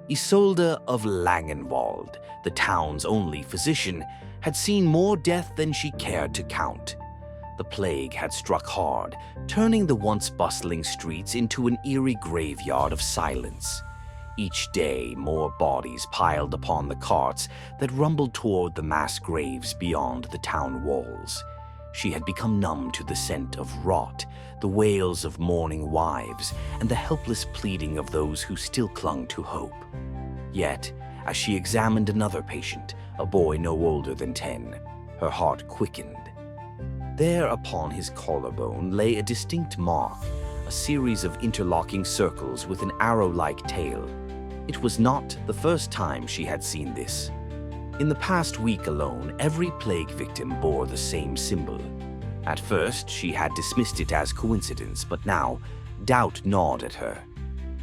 Isolde of Langenwald, the town's only physician, had seen more death than she cared to count. The plague had struck hard, turning the once bustling streets into an eerie graveyard of silence. Each day, more bodies piled upon the carts that rumbled toward the mass graves beyond the town walls. She had become numb to the scent of rot, the wails of mourning wives, and the helpless pleading of those who still clung to hope. Yet, as she examined another patient, a boy no older than 10, her heart quickened. There upon his collarbone lay a distinct mark, a series of interlocking circles with an arrow-like tail. It was not the first time she had seen this. In the past week alone, every plague victim bore the same symbol. At first, she had dismissed it as coincidence, but now, doubt gnawed at her.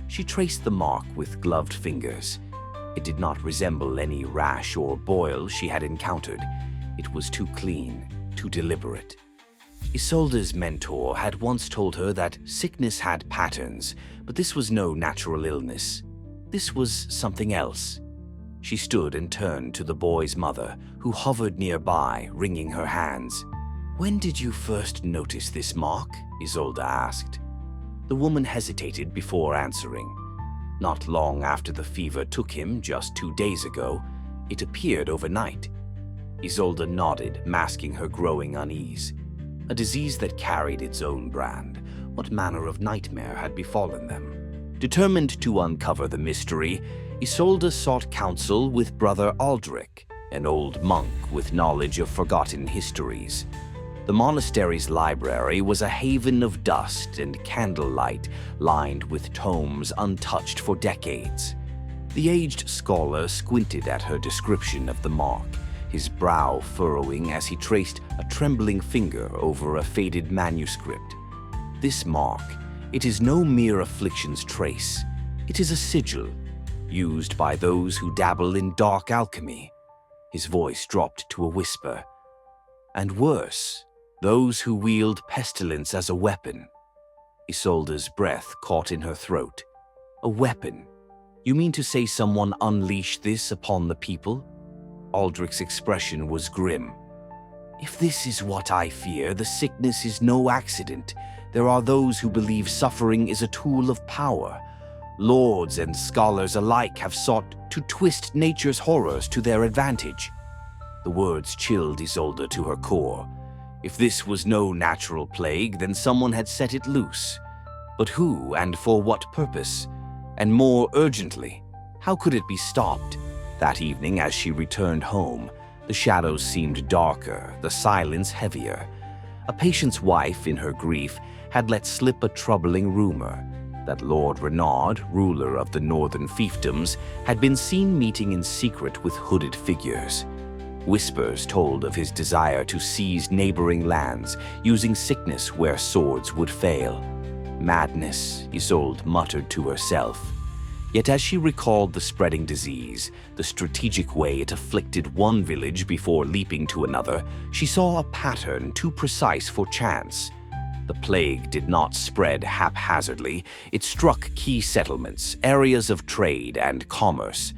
She traced the mark with gloved fingers. It did not resemble any rash or boil she had encountered. It was too clean, too deliberate. Isolde's mentor had once told her that sickness had patterns, but this was no natural illness. This was something else. She stood and turned to the boy's mother, who hovered nearby, wringing her hands. "When did you first notice this mark?" Isolde asked. The woman hesitated before answering. Not long after the fever took him, just 2 days ago, it appeared overnight. Isolde nodded, masking her growing unease. A disease that carried its own brand. What manner of nightmare had befallen them? Determined to uncover the mystery, Isolde sought counsel with Brother Aldrich, an old monk with knowledge of forgotten histories. The monastery's library was a haven of dust and candlelight, lined with tomes untouched for decades. The aged scholar squinted at her description of the mark, his brow furrowing as he traced a trembling finger over a faded manuscript. This mark, it is no mere affliction's trace. It is a sigil, used by those who dabble in dark alchemy. His voice dropped to a whisper. And worse, those who wield pestilence as a weapon. Isolde's breath caught in her throat. A weapon? You mean to say someone unleashed this upon the people? Aldrich's expression was grim. If this is what I fear, the sickness is no accident. There are those who believe suffering is a tool of power. Lords and scholars alike have sought to twist nature's horrors to their advantage. The words chilled Isolde to her core. If this was no natural plague, then someone had set it loose. But who and for what purpose? And more urgently, how could it be stopped? That evening, as she returned home, the shadows seemed darker, the silence heavier. A patient's wife, in her grief, had let slip a troubling rumor that Lord Renaud, ruler of the northern fiefdoms, had been seen meeting in secret with hooded figures. Whispers told of his desire to seize neighboring lands, using sickness where swords would fail. Madness, Isolde muttered to herself. Yet as she recalled the spreading disease, the strategic way it afflicted one village before leaping to another, she saw a pattern too precise for chance. The plague did not spread haphazardly. It struck key settlements, areas of trade and commerce.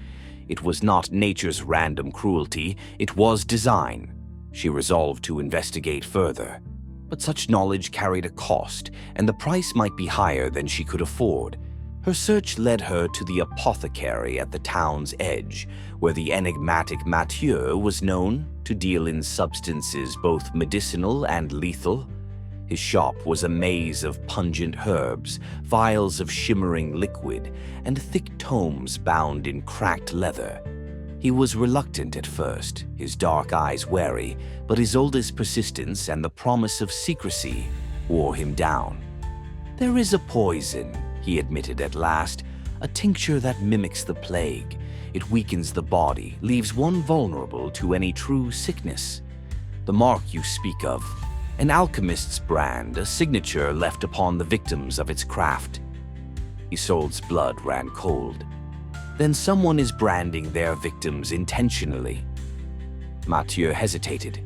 It was not nature's random cruelty, it was design. She resolved to investigate further. But such knowledge carried a cost, and the price might be higher than she could afford. Her search led her to the apothecary at the town's edge, where the enigmatic Mathieu was known to deal in substances both medicinal and lethal. His shop was a maze of pungent herbs, vials of shimmering liquid, and thick tomes bound in cracked leather. He was reluctant at first, his dark eyes wary, but Isolde's persistence and the promise of secrecy wore him down. "There is a poison," he admitted at last, "a tincture that mimics the plague. It weakens the body, leaves one vulnerable to any true sickness. The mark you speak of, an alchemist's brand, a signature left upon the victims of its craft." Isolde's blood ran cold. Then someone is branding their victims intentionally. Mathieu hesitated.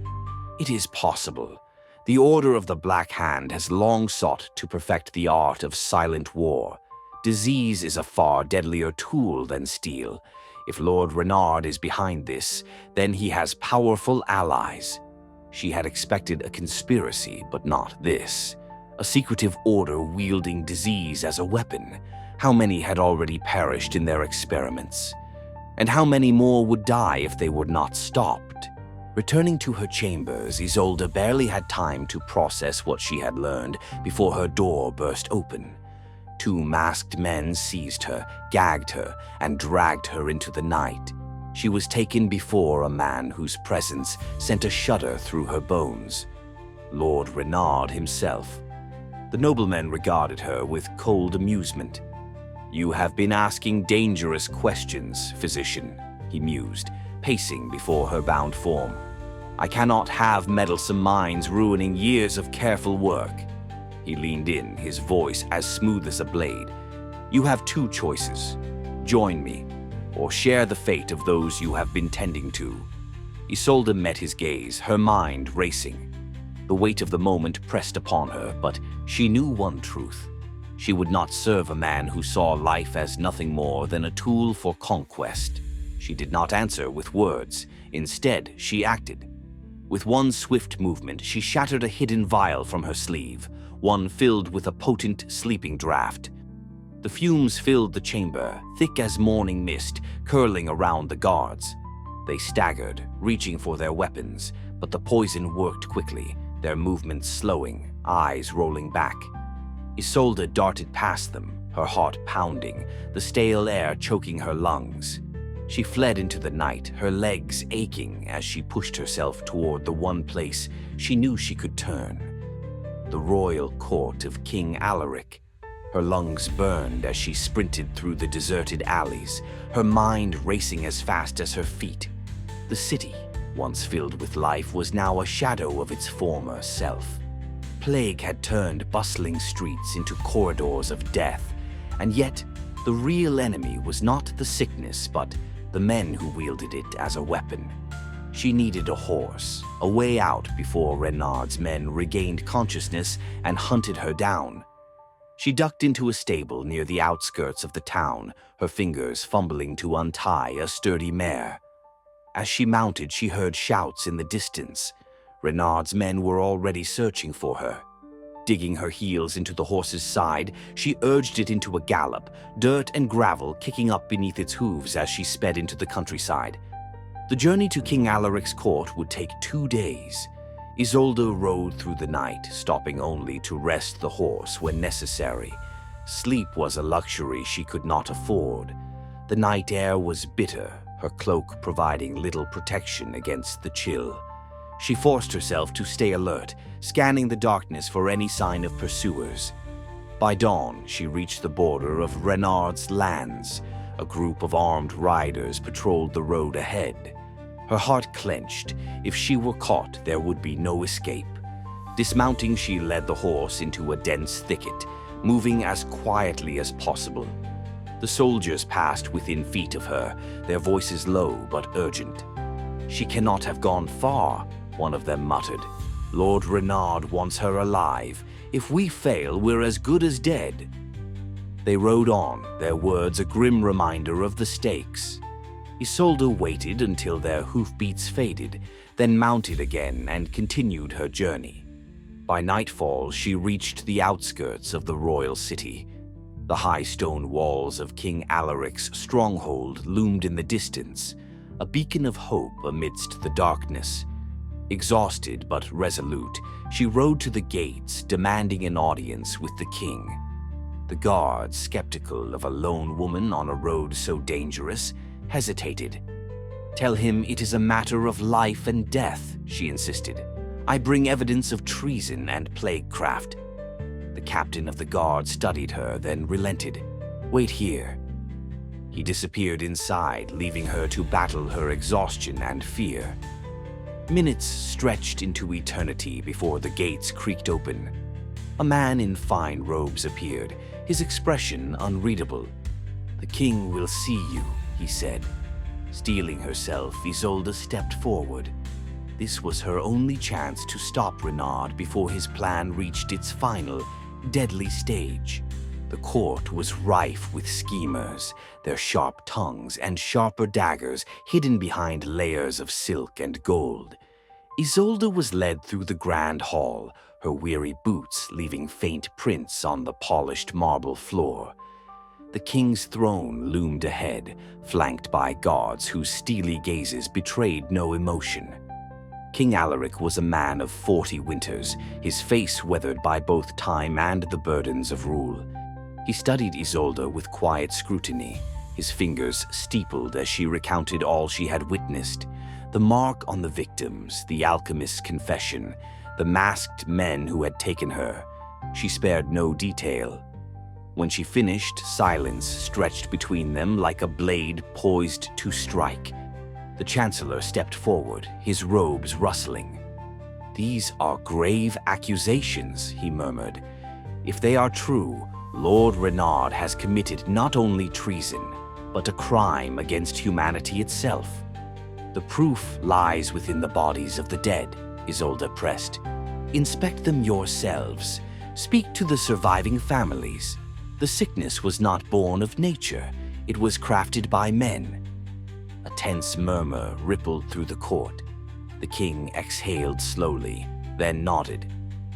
It is possible. The Order of the Black Hand has long sought to perfect the art of silent war. Disease is a far deadlier tool than steel. If Lord Renard is behind this, then he has powerful allies. She had expected a conspiracy, but not this. A secretive order wielding disease as a weapon. How many had already perished in their experiments? And how many more would die if they were not stopped? Returning to her chambers, Isolde barely had time to process what she had learned before her door burst open. Two masked men seized her, gagged her, and dragged her into the night. She was taken before a man whose presence sent a shudder through her bones. Lord Renard himself. The nobleman regarded her with cold amusement. "You have been asking dangerous questions, physician," he mused, pacing before her bound form. "I cannot have meddlesome minds ruining years of careful work." He leaned in, his voice as smooth as a blade. "You have two choices. Join me, or share the fate of those you have been tending to." Isolde met his gaze, her mind racing. The weight of the moment pressed upon her, but she knew one truth. She would not serve a man who saw life as nothing more than a tool for conquest. She did not answer with words. Instead, she acted. With one swift movement, she shattered a hidden vial from her sleeve, one filled with a potent sleeping draught. The fumes filled the chamber, thick as morning mist, curling around the guards. They staggered, reaching for their weapons, but the poison worked quickly, their movements slowing, eyes rolling back. Isolde darted past them, her heart pounding, the stale air choking her lungs. She fled into the night, her legs aching as she pushed herself toward the one place she knew she could turn. The royal court of King Alaric. Her lungs burned as she sprinted through the deserted alleys, her mind racing as fast as her feet. The city, once filled with life, was now a shadow of its former self. Plague had turned bustling streets into corridors of death, and yet the real enemy was not the sickness, but the men who wielded it as a weapon. She needed a horse, a way out before Renard's men regained consciousness and hunted her down. She ducked into a stable near the outskirts of the town, her fingers fumbling to untie a sturdy mare. As she mounted, she heard shouts in the distance. Renard's men were already searching for her. Digging her heels into the horse's side, she urged it into a gallop, dirt and gravel kicking up beneath its hooves as she sped into the countryside. The journey to King Alaric's court would take 2 days. Isolde rode through the night, stopping only to rest the horse when necessary. Sleep was a luxury she could not afford. The night air was bitter, her cloak providing little protection against the chill. She forced herself to stay alert, scanning the darkness for any sign of pursuers. By dawn, she reached the border of Renard's lands. A group of armed riders patrolled the road ahead. Her heart clenched. If she were caught, there would be no escape. Dismounting, she led the horse into a dense thicket, moving as quietly as possible. The soldiers passed within feet of her, their voices low but urgent. "She cannot have gone far," one of them muttered. "Lord Renard wants her alive. If we fail, we're as good as dead." They rode on, their words a grim reminder of the stakes. Isolde waited until their hoofbeats faded, then mounted again and continued her journey. By nightfall, she reached the outskirts of the royal city. The high stone walls of King Alaric's stronghold loomed in the distance, a beacon of hope amidst the darkness. Exhausted but resolute, she rode to the gates, demanding an audience with the king. The guards, skeptical of a lone woman on a road so dangerous, hesitated. "Tell him it is a matter of life and death," she insisted. "I bring evidence of treason and plaguecraft." The captain of the guard studied her, then relented. "Wait here." He disappeared inside, leaving her to battle her exhaustion and fear. Minutes stretched into eternity before the gates creaked open. A man in fine robes appeared, his expression unreadable. "The king will see you," he said. Steeling herself, Isolde stepped forward. This was her only chance to stop Renard before his plan reached its final, deadly stage. The court was rife with schemers, their sharp tongues and sharper daggers hidden behind layers of silk and gold. Isolde was led through the grand hall, her weary boots leaving faint prints on the polished marble floor. The king's throne loomed ahead, flanked by guards whose steely gazes betrayed no emotion. King Alaric was a man of 40 winters, his face weathered by both time and the burdens of rule. He studied Isolde with quiet scrutiny, his fingers steepled as she recounted all she had witnessed: the mark on the victims, the alchemist's confession, the masked men who had taken her. She spared no detail. When she finished, silence stretched between them like a blade poised to strike. The Chancellor stepped forward, his robes rustling. "These are grave accusations," he murmured. "If they are true, Lord Renard has committed not only treason, but a crime against humanity itself." "The proof lies within the bodies of the dead," Isolde pressed. "Inspect them yourselves. Speak to the surviving families. The sickness was not born of nature. It was crafted by men." A tense murmur rippled through the court. The king exhaled slowly, then nodded.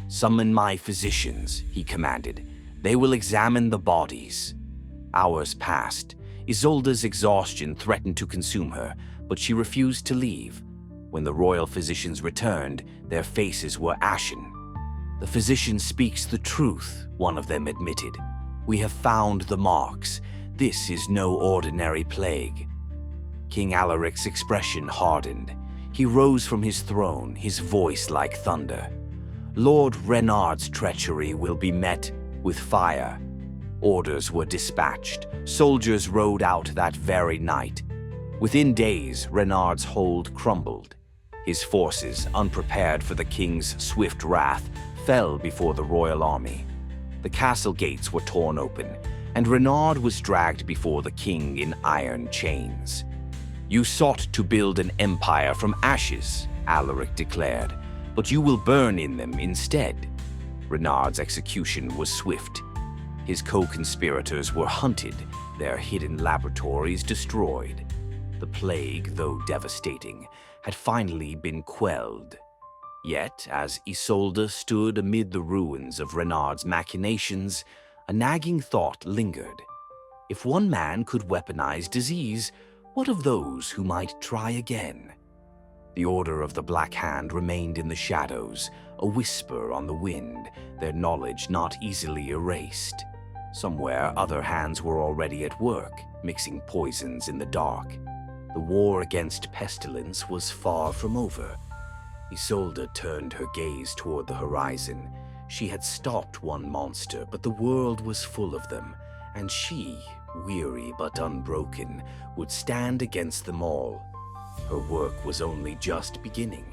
"Summon my physicians," he commanded. "They will examine the bodies." Hours passed. Isolde's exhaustion threatened to consume her, but she refused to leave. When the royal physicians returned, their faces were ashen. "The physician speaks the truth," one of them admitted. "We have found the marks. This is no ordinary plague." King Alaric's expression hardened. He rose from his throne, his voice like thunder. "Lord Renard's treachery will be met with fire." Orders were dispatched. Soldiers rode out that very night. Within days, Renard's hold crumbled. His forces, unprepared for the king's swift wrath, fell before the royal army. The castle gates were torn open, and Renard was dragged before the king in iron chains. "You sought to build an empire from ashes," Alaric declared, "but you will burn in them instead." Renard's execution was swift. His co-conspirators were hunted, their hidden laboratories destroyed. The plague, though devastating, had finally been quelled. Yet, as Isolde stood amid the ruins of Renard's machinations, a nagging thought lingered. If one man could weaponize disease, what of those who might try again? The Order of the Black Hand remained in the shadows, a whisper on the wind, their knowledge not easily erased. Somewhere, other hands were already at work, mixing poisons in the dark. The war against pestilence was far from over. Isolde turned her gaze toward the horizon. She had stopped one monster, but the world was full of them, and she, weary but unbroken, would stand against them all. Her work was only just beginning.